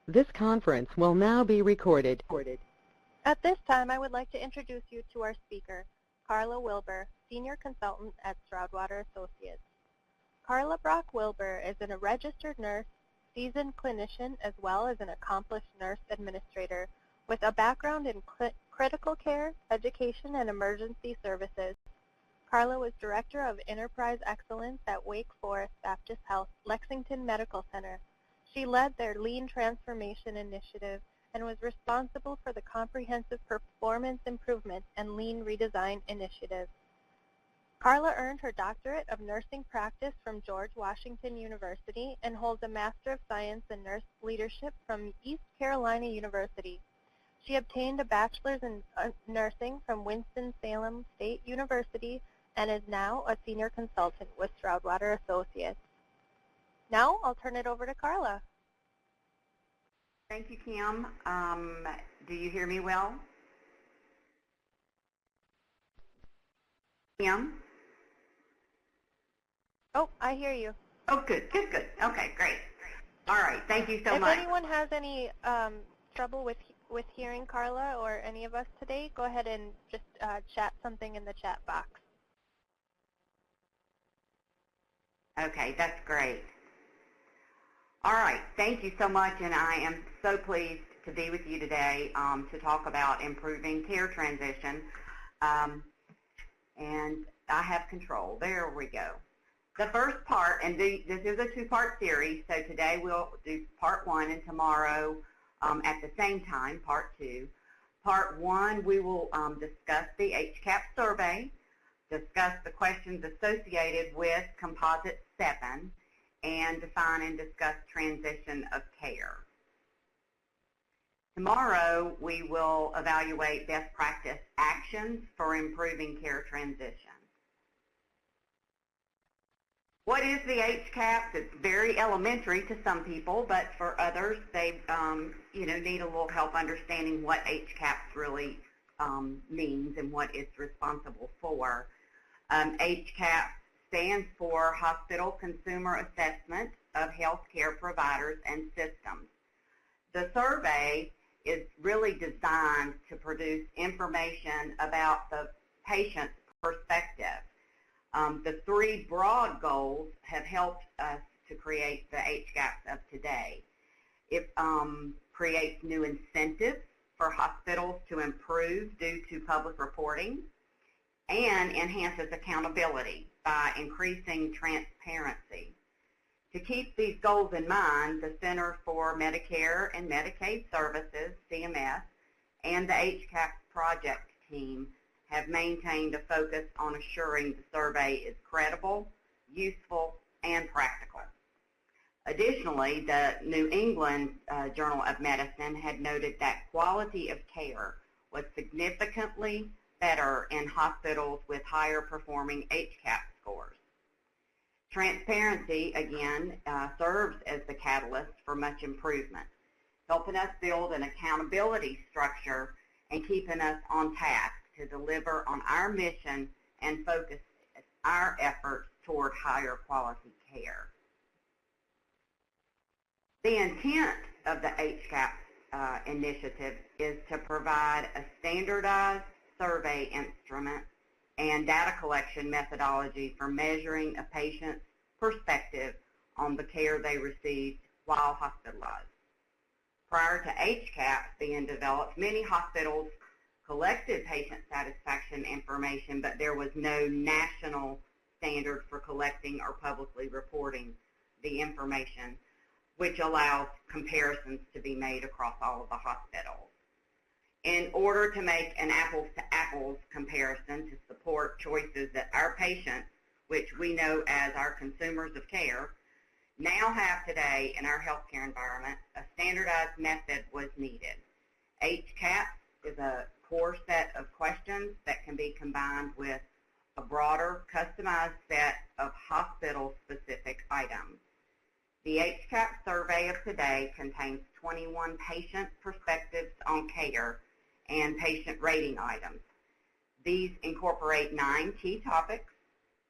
This conference will now be recorded. At this time, I would like to introduce you to our speaker, Carla Wilbur, Senior Consultant at Stroudwater Associates. Carla Brock Wilbur is a registered nurse, seasoned clinician, as well as an accomplished nurse administrator with a background in critical care, education, and emergency services. Carla was Director of Enterprise Excellence at Wake Forest Baptist Health Lexington Medical Center. She led their Lean Transformation Initiative and was responsible for the Comprehensive Performance Improvement and Lean Redesign Initiative. Carla earned her Doctorate of Nursing Practice from George Washington University and holds a Master of Science in Nurse Leadership from East Carolina University. She obtained a Bachelor's in Nursing from Winston-Salem State University and is now a Senior Consultant with Stroudwater Associates. Now I'll turn it over to Carla. Thank you, Kim. Do you hear me well? Kim? Oh, I hear you. Oh, good. Okay, great. All right, thank you so much. If anyone has any trouble with hearing Carla or any of us today, go ahead and just chat something in the chat box. Okay, that's great. All right, thank you so much, and I am so pleased to be with you today to talk about improving care transition. And I have control. There we go. The first part, and this is a two-part series, so today we'll do part one, and tomorrow at the same time, part two. Part one, we will discuss the HCAHPS survey, discuss the questions associated with Composite 7, and define and discuss transition of care. Tomorrow, we will evaluate best practice actions for improving care transition. What is the HCAHPS? It's very elementary to some people, but for others, they need a little help understanding what HCAHPS really means and what it's responsible for. HCAHPS stands for Hospital Consumer Assessment of Healthcare Providers and Systems. The survey is really designed to produce information about the patient's perspective. The three broad goals have helped us to create the HCAHPS of today. It creates new incentives for hospitals to improve due to public reporting and enhances accountability by increasing transparency. To keep these goals in mind, the Center for Medicare and Medicaid Services, CMS, and the HCAHPS project team have maintained a focus on assuring the survey is credible, useful, and practical. Additionally, the New England Journal of Medicine had noted that quality of care was significantly better in hospitals with higher performing HCAHPS scores. Transparency, again, serves as the catalyst for much improvement, helping us build an accountability structure and keeping us on task to deliver on our mission and focus our efforts toward higher quality care. The intent of the HCAHPS initiative is to provide a standardized survey instrument and data collection methodology for measuring a patient's perspective on the care they received while hospitalized. Prior to HCAHPS being developed, many hospitals collected patient satisfaction information, but there was no national standard for collecting or publicly reporting the information, which allows comparisons to be made across all of the hospitals. In order to make an apples-to-apples comparison to support choices that our patients, which we know as our consumers of care, now have today in our healthcare environment, a standardized method was needed. HCAHPS is a core set of questions that can be combined with a broader, customized set of hospital-specific items. The HCAHPS survey of today contains 21 patient perspectives on care and patient rating items. These incorporate 9 key topics: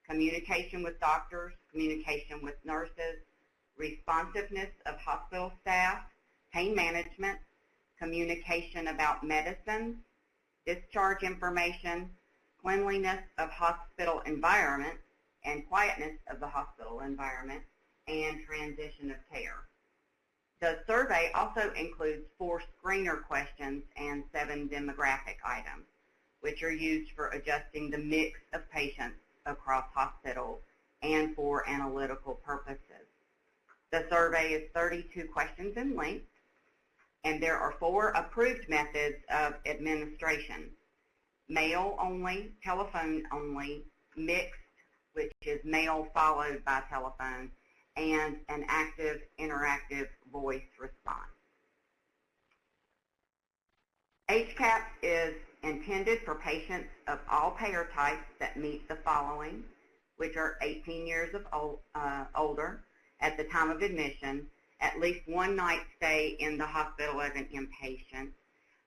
communication with doctors, communication with nurses, responsiveness of hospital staff, pain management, communication about medicines, discharge information, cleanliness of hospital environment, and quietness of the hospital environment, and transition of care. The survey also includes 4 screener questions and 7 demographic items, which are used for adjusting the mix of patients across hospitals and for analytical purposes. The survey is 32 questions in length, and there are 4 approved methods of administration: mail only, telephone only, mixed, which is mail followed by telephone, and an active interactive voice response. HCAHPS is intended for patients of all payer types that meet the following, which are 18 years of older at the time of admission, at least 1 night stay in the hospital as an inpatient,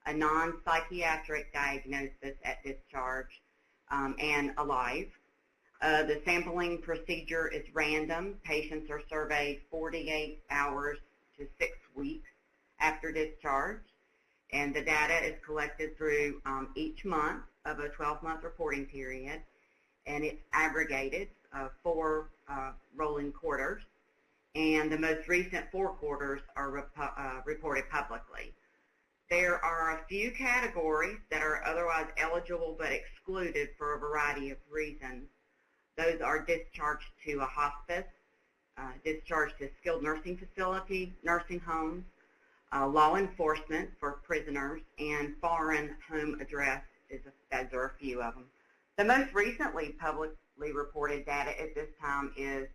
a non-psychiatric diagnosis at discharge, and alive. The sampling procedure is random. Patients are surveyed 48 hours to 6 weeks after discharge, and the data is collected through each month of a 12-month reporting period, and it's aggregated 4 rolling quarters, and the most recent 4 quarters are reported publicly. There are a few categories that are otherwise eligible but excluded for a variety of reasons. Those are discharge to a hospice, discharge to skilled nursing facility, nursing homes, law enforcement for prisoners, and foreign home address. Those are a few of them. The most recently publicly reported data at this time is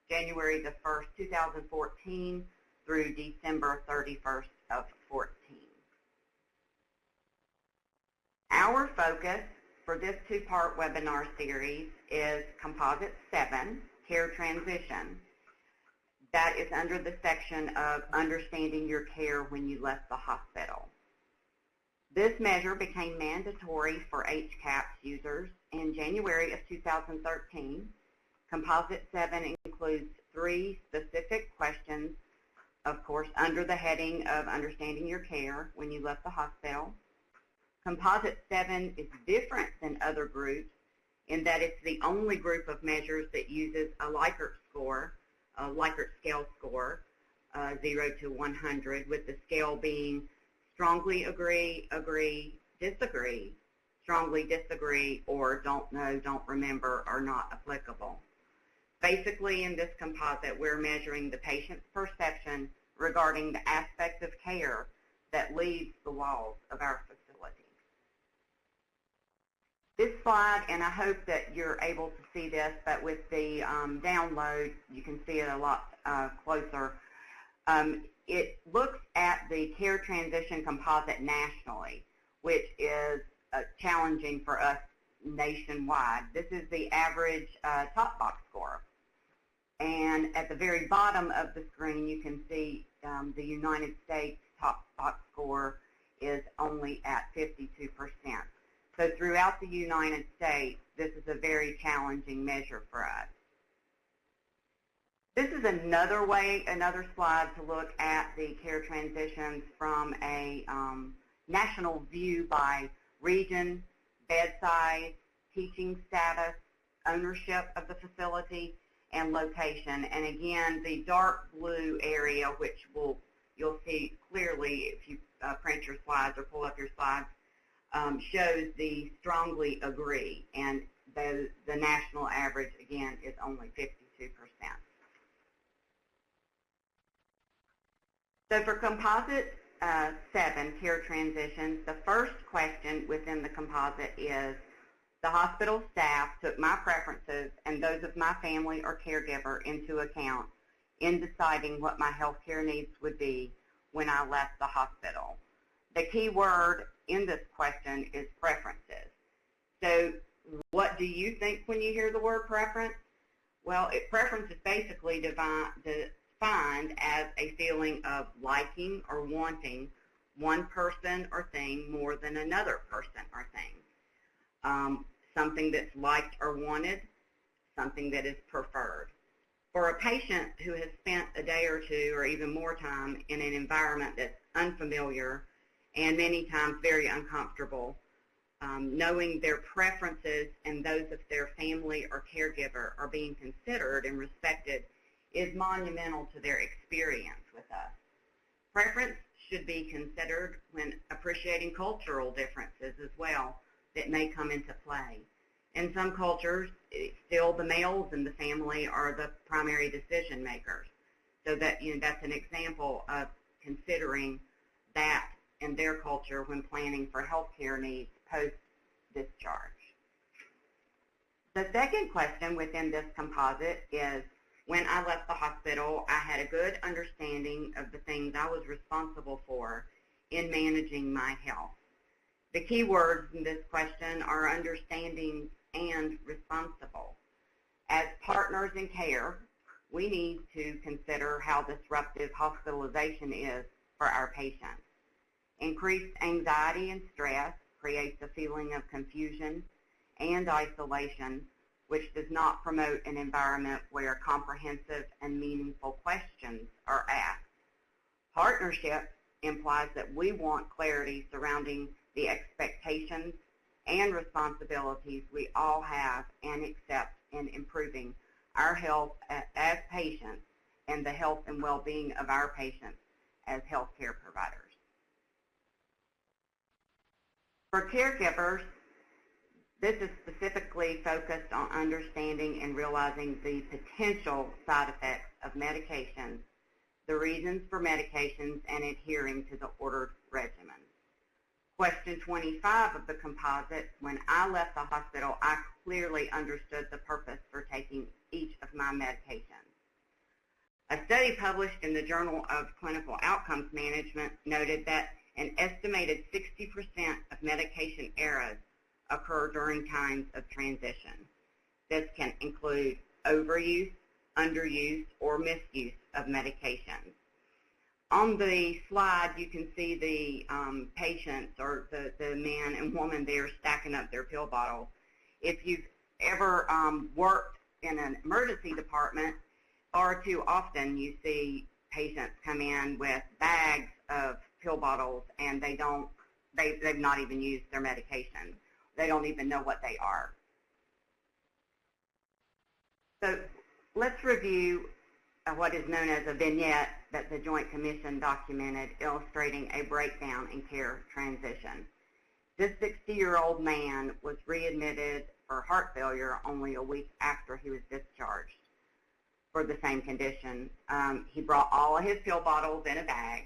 January the 1st, 2014 through December 31st of 14. Our focus for this 2-part webinar series is Composite 7, Care Transition. That is under the section of Understanding Your Care When You Left the Hospital. This measure became mandatory for HCAHPS users in January of 2013. Composite 7 includes 3 specific questions, of course, under the heading of Understanding Your Care When You Left the Hospital. Composite 7 is different than other groups in that it's the only group of measures that uses a Likert score, a Likert scale score, 0 to 100, with the scale being strongly agree, agree, disagree, strongly disagree, or don't know, don't remember, or not applicable. Basically, in this composite, we're measuring the patient's perception regarding the aspects of care that leaves the walls of our facility. This slide, and I hope that you're able to see this, but with the download, you can see it a lot closer. It looks at the care transition composite nationally, which is challenging for us nationwide. This is the average top box score. And at the very bottom of the screen, you can see the United States top box score is only at 52%. So throughout the United States, this is a very challenging measure for us. This is another slide to look at the care transitions from a national view by region, bed size, teaching status, ownership of the facility, and location. And again, the dark blue area, which you'll see clearly if you print your slides or pull up your slides, shows the strongly agree, and the national average, again, is only 52%. So for Composite 7, care transitions, the first question within the composite is, the hospital staff took my preferences and those of my family or caregiver into account in deciding what my health care needs would be when I left the hospital. The key word in this question is preferences. So what do you think when you hear the word preference? Well, preference is basically defined as a feeling of liking or wanting one person or thing more than another person or thing. Something that's liked or wanted, something that is preferred. For a patient who has spent a day or two or even more time in an environment that's unfamiliar and many times very uncomfortable, knowing their preferences and those of their family or caregiver are being considered and respected is monumental to their experience with us. Preference should be considered when appreciating cultural differences as well that may come into play. In some cultures, still the males in the family are the primary decision makers. So that, that's an example of considering that in their culture when planning for health care needs post-discharge. The second question within this composite is, when I left the hospital, I had a good understanding of the things I was responsible for in managing my health. The key words in this question are understanding and responsible. As partners in care, we need to consider how disruptive hospitalization is for our patients. Increased anxiety and stress creates a feeling of confusion and isolation, which does not promote an environment where comprehensive and meaningful questions are asked. Partnership implies that we want clarity surrounding the expectations and responsibilities we all have and accept in improving our health as patients and the health and well-being of our patients as healthcare providers. For caregivers, this is specifically focused on understanding and realizing the potential side effects of medications, the reasons for medications, and adhering to the ordered regimen. Question 25 of the composite, when I left the hospital, I clearly understood the purpose for taking each of my medications. A study published in the Journal of Clinical Outcomes Management noted that an estimated 60% of medication errors occur during times of transition. This can include overuse, underuse, or misuse of medications. On the slide, you can see the patients or the man and woman there stacking up their pill bottles. If you've ever worked in an emergency department, far too often you see patients come in with bags of pill bottles and they've not even used their medication. They don't even know what they are. So let's review what is known as a vignette that the Joint Commission documented illustrating a breakdown in care transition. This 60-year-old man was readmitted for heart failure only a week after he was discharged for the same condition. He brought all of his pill bottles in a bag,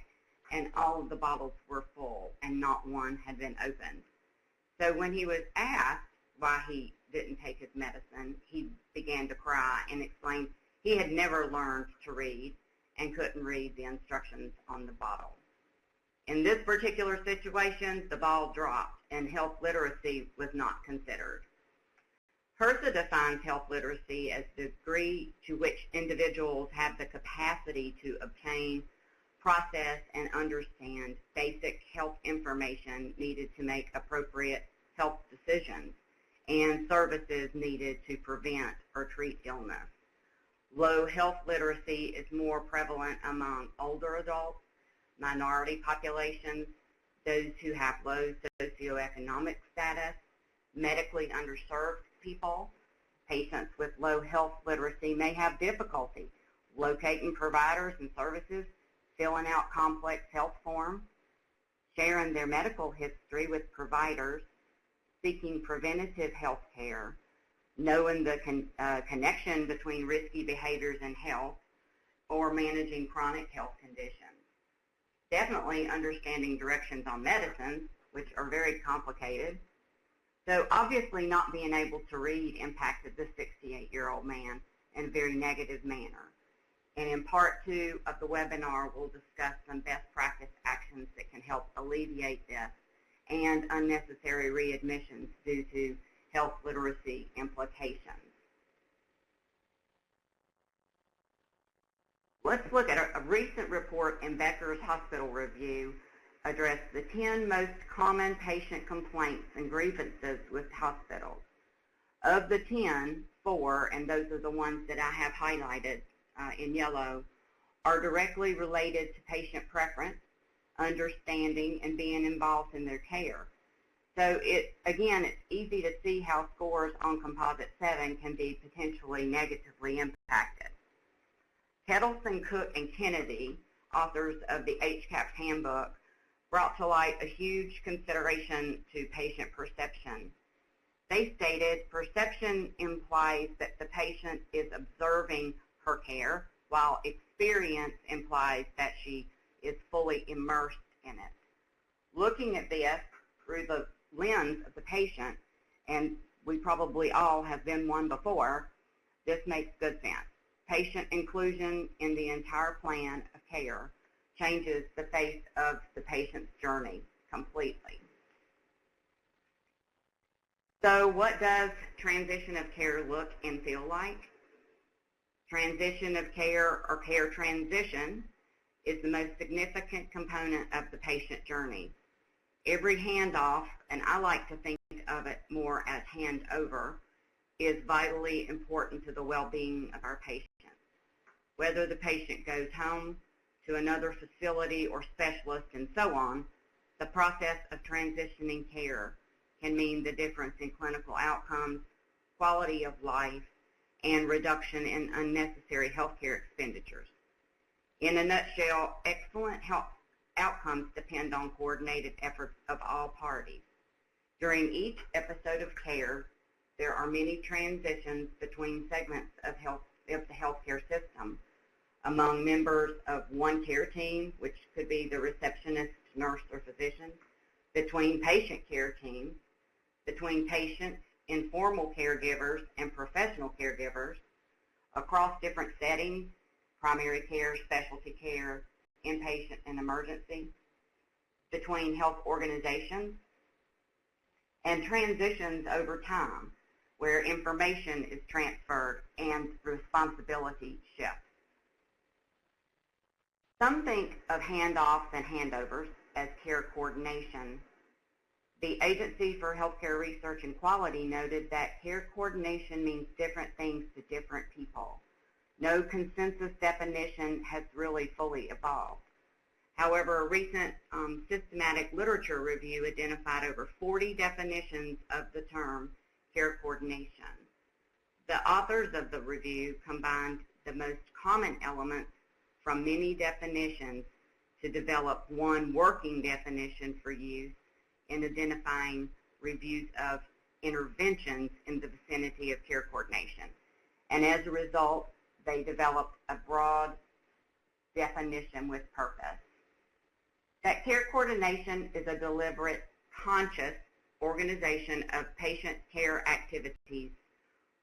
and all of the bottles were full, and not one had been opened. So when he was asked why he didn't take his medicine, he began to cry and explained he had never learned to read and couldn't read the instructions on the bottle. In this particular situation, the ball dropped and health literacy was not considered. HRSA defines health literacy as the degree to which individuals have the capacity to obtain, process, and understand basic health information needed to make appropriate health decisions and services needed to prevent or treat illness. Low health literacy is more prevalent among older adults, minority populations, those who have low socioeconomic status, medically underserved people. Patients with low health literacy may have difficulty locating providers and services, filling out complex health forms, sharing their medical history with providers, seeking preventative health care, knowing the connection between risky behaviors and health, or managing chronic health conditions. Definitely understanding directions on medicines, which are very complicated. So obviously not being able to read impacted the 68-year-old man in a very negative manner. And in part 2 of the webinar, we'll discuss some best practice actions that can help alleviate this and unnecessary readmissions due to health literacy implications. Let's look at a recent report in Becker's Hospital Review addressed the 10 most common patient complaints and grievances with hospitals. Of the 10, 4, and those are the ones that I have highlighted, in yellow, are directly related to patient preference, understanding, and being involved in their care. So again, it's easy to see how scores on Composite 7 can be potentially negatively impacted. Kettleson, Cook, and Kennedy, authors of the HCAHPS handbook, brought to light a huge consideration to patient perception. They stated, perception implies that the patient is observing her care, while experience implies that she is fully immersed in it. Looking at this through the lens of the patient, and we probably all have been one before, this makes good sense. Patient inclusion in the entire plan of care changes the face of the patient's journey completely. So what does transition of care look and feel like? Transition of care, or care transition, is the most significant component of the patient journey. Every handoff, and I like to think of it more as handover, is vitally important to the well-being of our patient. Whether the patient goes home, to another facility or specialist, and so on, the process of transitioning care can mean the difference in clinical outcomes, quality of life, and reduction in unnecessary healthcare expenditures. In a nutshell, excellent health outcomes depend on coordinated efforts of all parties. During each episode of care, there are many transitions between segments of the healthcare system among members of one care team, which could be the receptionist, nurse, or physician, between patient care teams, between patients, informal caregivers, and professional caregivers, across different settings, primary care, specialty care, inpatient, and emergency, between health organizations, and transitions over time, where information is transferred and responsibility shifts. Some think of handoffs and handovers as care coordination. The Agency for Healthcare Research and Quality noted that care coordination means different things to different people. No consensus definition has really fully evolved. However, a recent systematic literature review identified over 40 definitions of the term care coordination. The authors of the review combined the most common elements from many definitions to develop one working definition for use in identifying reviews of interventions in the vicinity of care coordination. And as a result, they developed a broad definition with purpose. That care coordination is a deliberate, conscious organization of patient care activities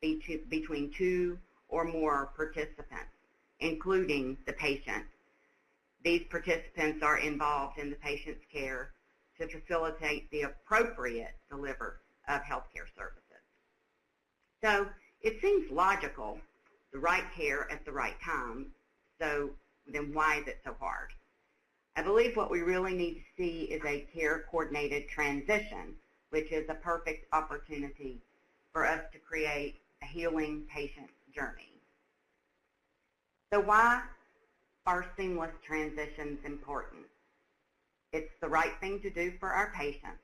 between two or more participants, including the patient. These participants are involved in the patient's care to facilitate the appropriate delivery of healthcare services. So it seems logical, the right care at the right time, so then why is it so hard? I believe what we really need to see is a care-coordinated transition, which is a perfect opportunity for us to create a healing patient journey. So why are seamless transitions important? It's the right thing to do for our patients.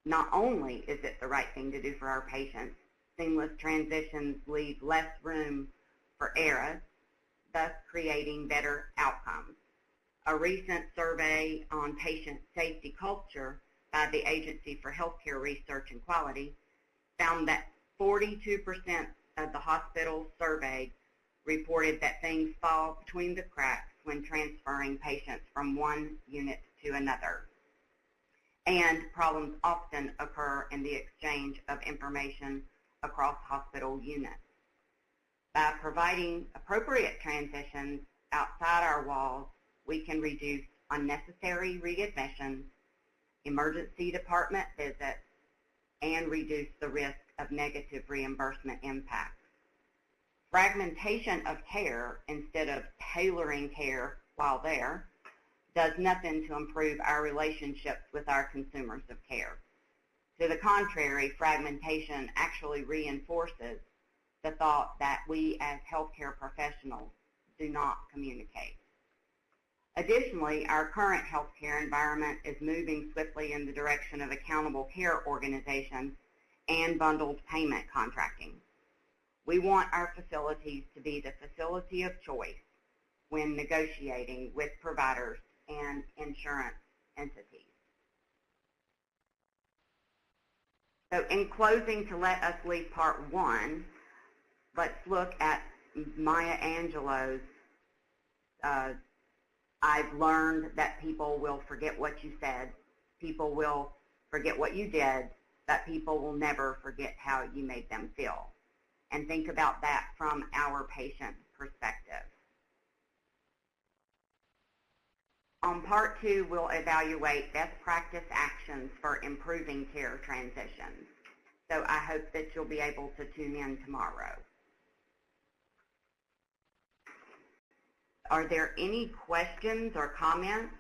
Not only is it the right thing to do for our patients, seamless transitions leave less room for errors, thus creating better outcomes. A recent survey on patient safety culture by the Agency for Healthcare Research and Quality found that 42% of the hospitals surveyed reported that things fall between the cracks when transferring patients from one unit to another. And problems often occur in the exchange of information across hospital units. By providing appropriate transitions outside our walls, we can reduce unnecessary readmissions, emergency department visits, and reduce the risk of negative reimbursement impacts. Fragmentation of care instead of tailoring care while there does nothing to improve our relationships with our consumers of care. To the contrary, fragmentation actually reinforces the thought that we as healthcare professionals do not communicate. Additionally, our current healthcare environment is moving swiftly in the direction of accountable care organizations and bundled payment contracting. We want our facilities to be the facility of choice when negotiating with providers and insurance entities. So in closing, to let us leave part one, let's look at Maya Angelou's I've learned that people will forget what you said, people will forget what you did, that people will never forget how you made them feel. And think about that from our patient perspective. On part two, we'll evaluate best practice actions for improving care transitions. So I hope that you'll be able to tune in tomorrow. Are there any questions or comments?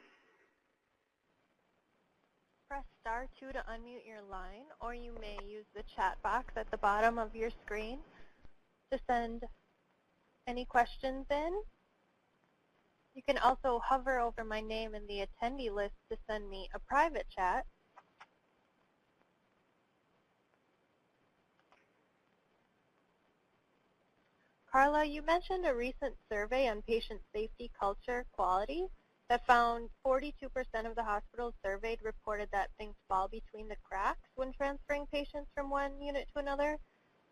Press star 2 to unmute your line, or you may use the chat box at the bottom of your screen to send any questions in. You can also hover over my name in the attendee list to send me a private chat. Carla, you mentioned a recent survey on patient safety culture quality that found 42% of the hospitals surveyed reported that things fall between the cracks when transferring patients from one unit to another,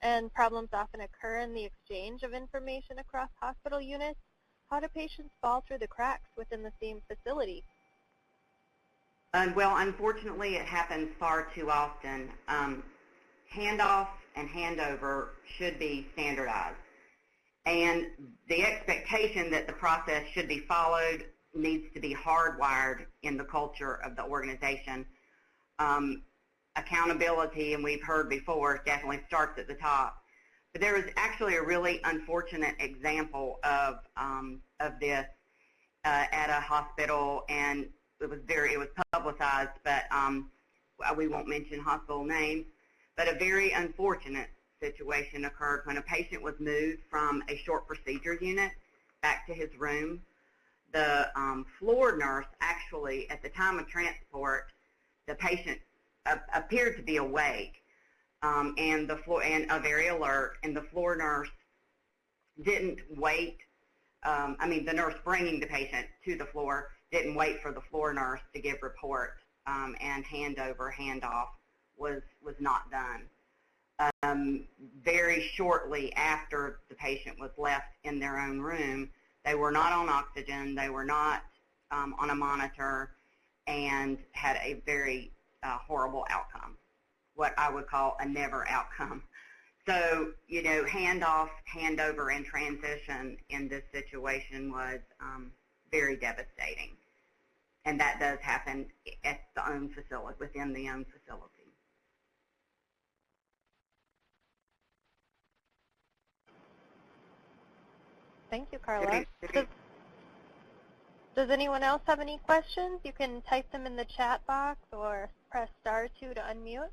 and problems often occur in the exchange of information across hospital units. How do patients fall through the cracks within the same facility? Well, unfortunately, it happens far too often. Handoff and handover should be standardized. And the expectation that the process should be followed needs to be hardwired in the culture of the organization. Accountability, and we've heard before, definitely starts at the top. But there was actually a really unfortunate example of this at a hospital, and it was publicized, but we won't mention hospital names. But a very unfortunate situation occurred when a patient was moved from a short procedure unit back to his room. The floor nurse actually, at the time of transport, the patient appeared to be awake and very alert, and the floor nurse didn't wait. The nurse bringing the patient to the floor didn't wait for the floor nurse to give report, and handoff was not done. Very shortly after the patient was left in their own room, they were not on oxygen, they were not on a monitor, and had a very horrible outcome, what I would call a never outcome. So, handoff, handover, and transition in this situation was very devastating. And that does happen at the own facility, within the own facility. Thank you, Carla. Does anyone else have any questions? You can type them in the chat box or press star 2 to unmute.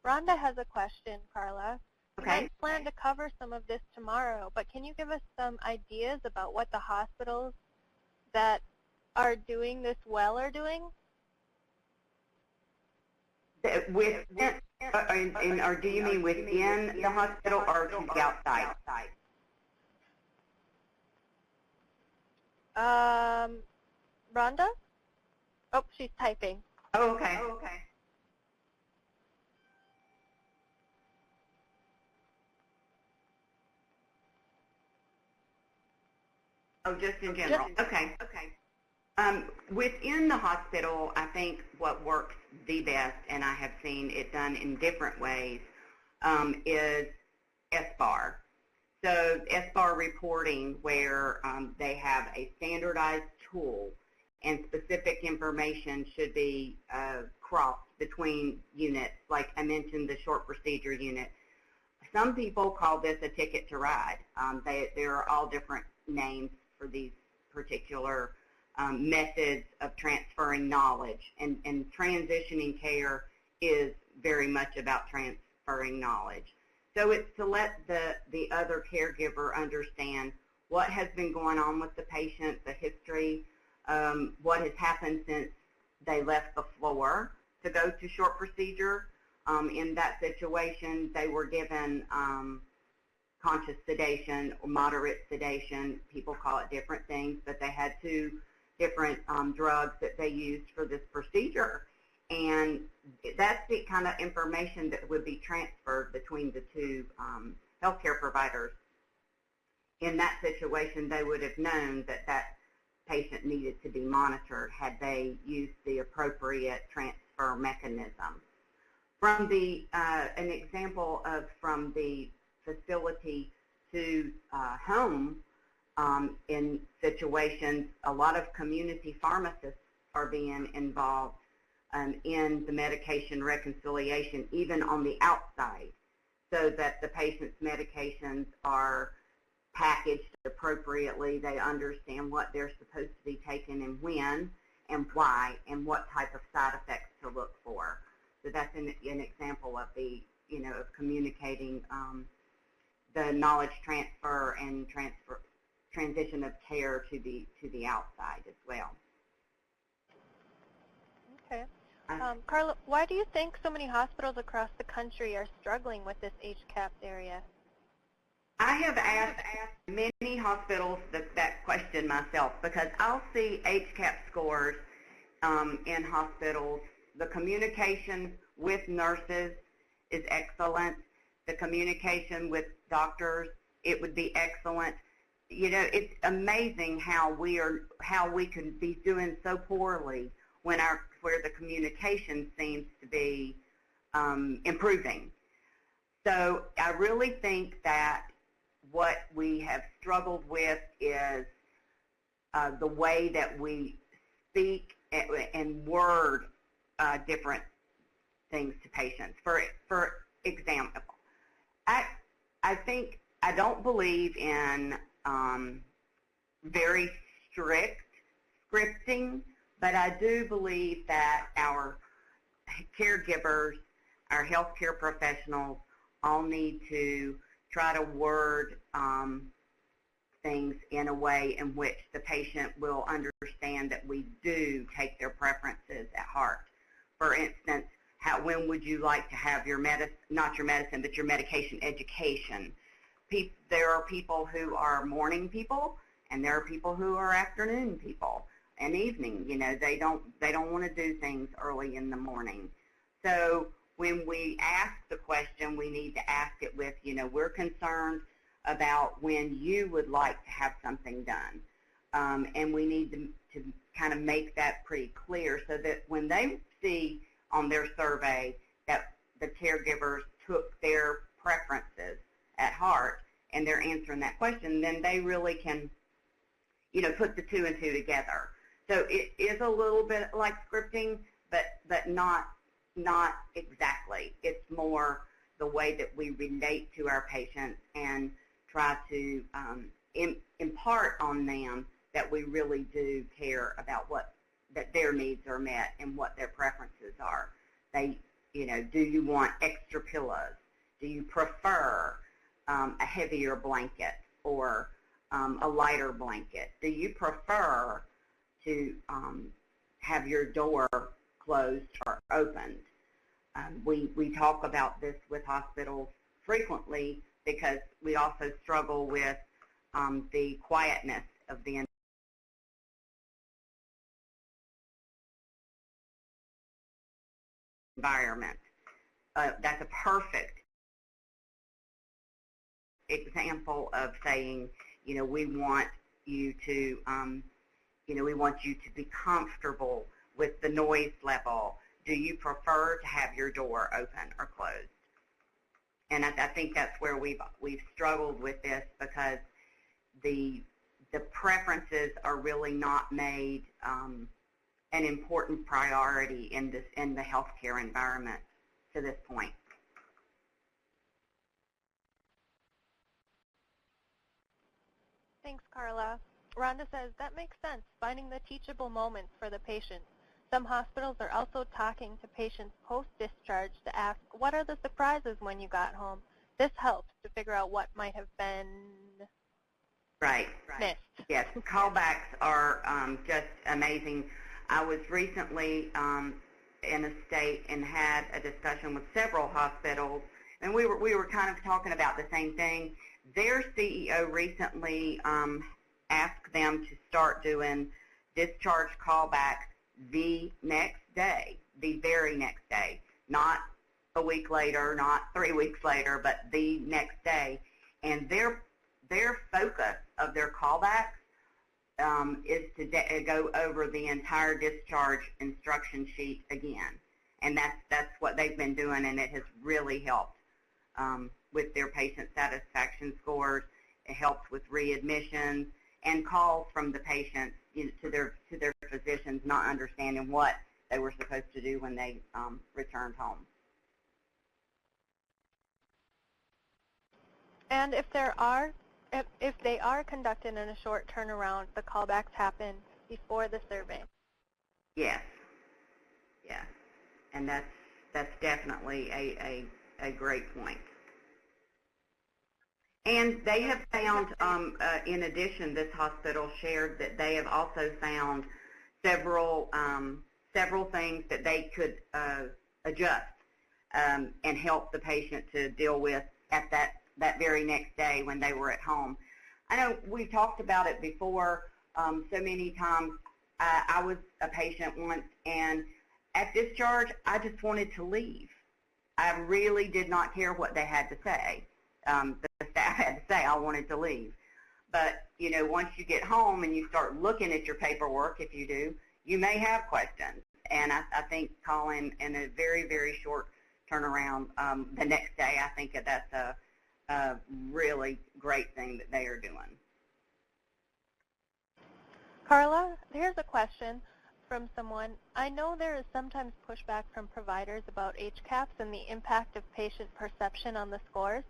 Rhonda has a question, Carla. Okay. We plan to cover some of this tomorrow, but can you give us some ideas about what the hospitals that are doing this well are doing? Or do you mean within the hospital or to the outside? Rhonda? Oh, she's typing. Oh, okay. Oh, just in general. Okay. Within the hospital, I think what works the best, and I have seen it done in different ways, is SBAR. So SBAR reporting, where they have a standardized tool and specific information should be crossed between units. Like I mentioned, the short procedure unit. Some people call this a ticket to ride. There are all different names for these particular methods of transferring knowledge. And transitioning care is very much about transferring knowledge. So it's to let the other caregiver understand what has been going on with the patient, the history, what has happened since they left the floor to go to short procedure. In that situation, they were given conscious sedation or moderate sedation. People call it different things, but they had 2 different drugs that they used for this procedure. And that's the kind of information that would be transferred between the 2 healthcare providers. In that situation, they would have known that that patient needed to be monitored had they used the appropriate transfer mechanism. From the, an example of from the facility to home, in situations, a lot of community pharmacists are being involved in the medication reconciliation, even on the outside, so that the patient's medications are packaged appropriately. They understand what they're supposed to be taking and when and why and what type of side effects to look for. So that's an example of the, of communicating the knowledge transfer and transition of care to the outside as well. Okay. Carla, why do you think so many hospitals across the country are struggling with this HCAHPS area? I have asked many hospitals that question myself, because I'll see HCAHPS scores in hospitals. The communication with nurses is excellent. The communication with doctors, it would be excellent. It's amazing how we can be doing so poorly when where the communication seems to be improving. So I really think that what we have struggled with is the way that we speak and word different things to patients. For example, I don't believe in very strict scripting, but I do believe that our caregivers, our healthcare professionals, all need to try to word things in a way in which the patient will understand that we do take their preferences at heart. For instance, when would you like to have your not your medicine, but your medication education? There are people who are morning people, and there are people who are afternoon people and evening. They don't want to do things early in the morning. So when we ask the question, we need to ask it with, we're concerned about when you would like to have something done. And we need to kind of make that pretty clear so that when they see on their survey that the caregivers took their preferences at heart and they're answering that question, then they really can, put the 2 and 2 together. So it is a little bit like scripting, but not exactly. It's more the way that we relate to our patients and try to impart on them that we really do care about that their needs are met and what their preferences are. Do you want extra pillows? Do you prefer a heavier blanket or a lighter blanket? Do you prefer to have your door closed or opened? We talk about this with hospitals frequently because we also struggle with the quietness of the environment. That's a perfect example of saying, we want you to, we want you to be comfortable with the noise level. Do you prefer to have your door open or closed? And I think that's where we've struggled with this, because the preferences are really not made an important priority in the healthcare environment to this point. Thanks, Carla. Rhonda says, that makes sense, finding the teachable moments for the patient. Some hospitals are also talking to patients post-discharge to ask, what are the surprises when you got home? this helps to figure out what might have been Right. missed. Yes, callbacks are just amazing. I was recently in a state and had a discussion with several hospitals, and we were kind of talking about the same thing. Their CEO recently asked them to start doing discharge callbacks the next day, the very next day, not a week later, not 3 weeks later, but the next day. And their focus of their callbacks is to go over the entire discharge instruction sheet again. And that's what they've been doing, and it has really helped with their patient satisfaction scores. It helps with readmissions and calls from the patients to their physicians not understanding what they were supposed to do when they returned home. And if they are conducted in a short turnaround, the callbacks happen before the survey. Yes. Yes. And that's definitely a great point. And they have found, in addition, this hospital shared that they have also found several things that they could adjust and help the patient to deal with at that very next day when they were at home. I know we talked about it before so many times. I was a patient once, and at discharge, I just wanted to leave. I really did not care what they had to say. The staff had to say I wanted to leave. But, once you get home and you start looking at your paperwork, if you do, you may have questions. And I think calling in a very, very short turnaround the next day, I think that's a really great thing that they are doing. Carla, here's a question from someone. I know there is sometimes pushback from providers about HCAHPS and the impact of patient perception on the scores.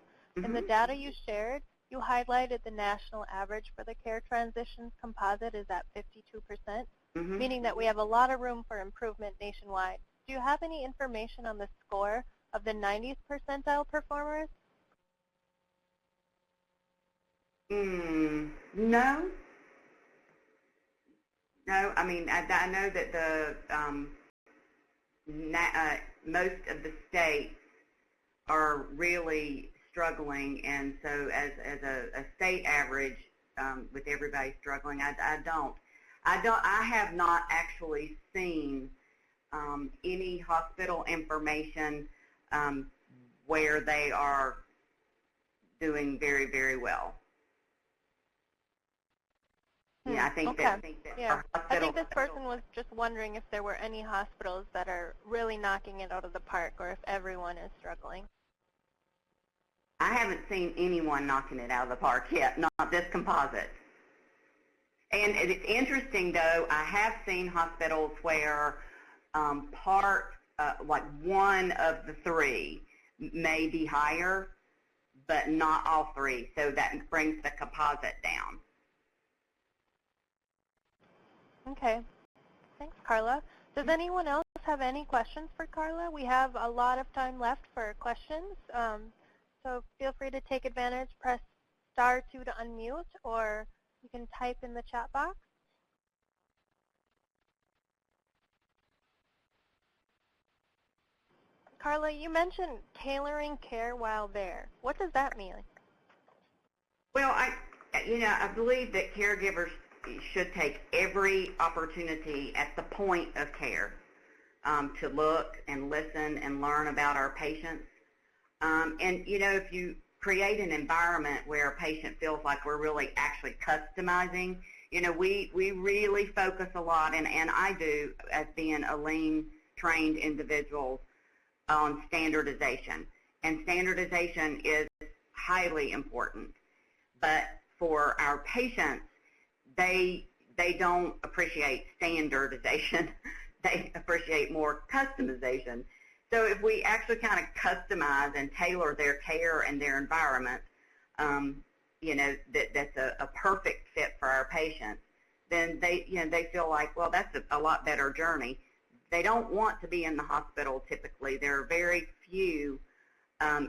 In the data you shared, you highlighted the national average for the care transitions composite is at 52%, meaning that we have a lot of room for improvement nationwide. Do you have any information on the score of the 90th percentile performers? No. No, I mean, I know that most of the states are really struggling, and so as a state average, with everybody struggling, I have not actually seen any hospital information where they are doing very, very well. Yeah, I think that yeah. I think this person was just wondering if there were any hospitals that are really knocking it out of the park, or if everyone is struggling. I haven't seen anyone knocking it out of the park yet, not this composite. And it's interesting, though, I have seen hospitals where like one of the three may be higher, but not all three, so that brings the composite down. Okay. Thanks, Carla. Does anyone else have any questions for Carla? We have a lot of time left for questions, so feel free to take advantage. Press *2 to unmute, or you can type in the chat box. Carla, you mentioned tailoring care while there. What does that mean? Well, I believe that caregivers should take every opportunity at the point of care to look and listen and learn about our patients. And, if you create an environment where a patient feels like we're really actually customizing, we really focus a lot, and I do as being a lean trained individual, on standardization. And standardization is highly important. But for our patients, they don't appreciate standardization. They appreciate more customization. So if we actually kind of customize and tailor their care and their environment, that's a perfect fit for our patients, then they feel like, well, that's a lot better journey. They don't want to be in the hospital typically. There are very few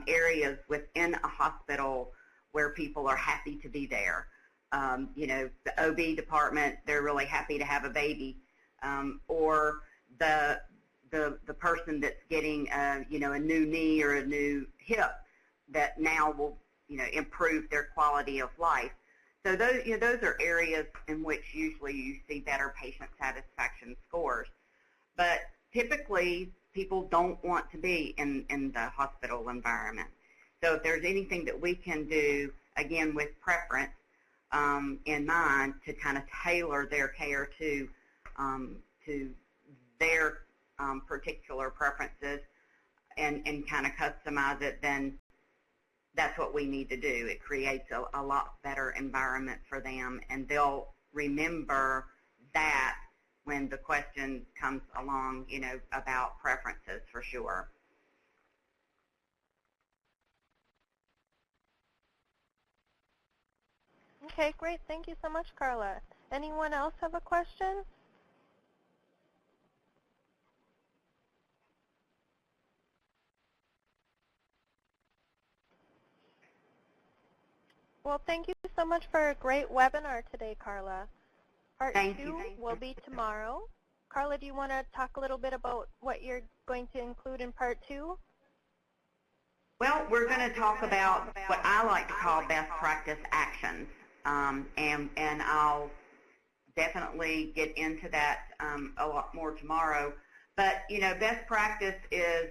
areas within a hospital where people are happy to be there. You know, the OB department, they're really happy to have a baby, or the person that's getting you know, a new knee or a new hip that now will, you know, improve their quality of life. So those, you know, those are areas in which usually you see better patient satisfaction scores. But typically, people don't want to be in the hospital environment. So if there's anything that we can do, again, with preference in mind, to kind of tailor their care to their particular preferences and kind of customize it, then that's what we need to do. It creates a lot better environment for them, and they'll remember that when the question comes along, you know, about preferences, for sure. Okay, great. Thank you so much, Carla. Anyone else have a question? Well, thank you so much for a great webinar today, Carla. Part 2 will be tomorrow. Carla, do you want to talk a little bit about what you're going to include in Part 2? Well, we're going to talk about what I like to call best practice actions, and I'll definitely get into that a lot more tomorrow. But, you know, best practice is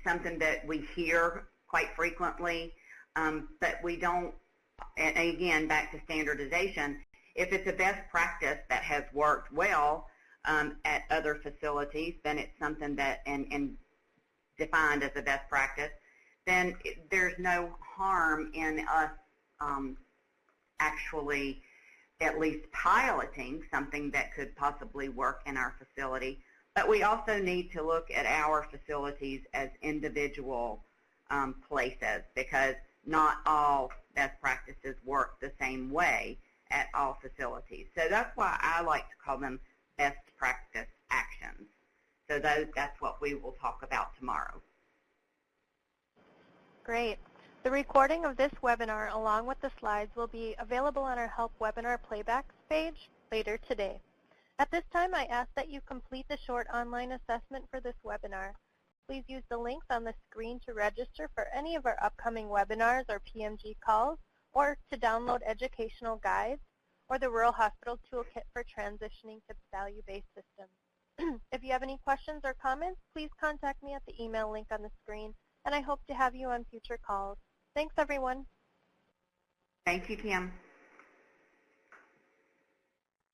something that we hear quite frequently, but we don't, and again, back to standardization, if it's a best practice that has worked well at other facilities, then it's something that, and defined as a best practice, then there's no harm in us actually at least piloting something that could possibly work in our facility. But we also need to look at our facilities as individual places, because not all best practices work the same way at all facilities. So that's why I like to call them best practice actions. So that's what we will talk about tomorrow. Great. The recording of this webinar, along with the slides, will be available on our Help Webinar Playbacks page later today. At this time, I ask that you complete the short online assessment for this webinar. Please use the links on the screen to register for any of our upcoming webinars or PMG calls, or to download educational guides, or the Rural Hospital Toolkit for transitioning to value-based systems. If you have any questions or comments, please contact me at the email link on the screen, and I hope to have you on future calls. Thanks, everyone. Thank you, Kim.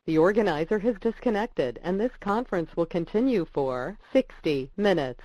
The organizer has disconnected, and this conference will continue for 60 minutes.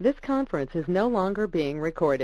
This conference is no longer being recorded.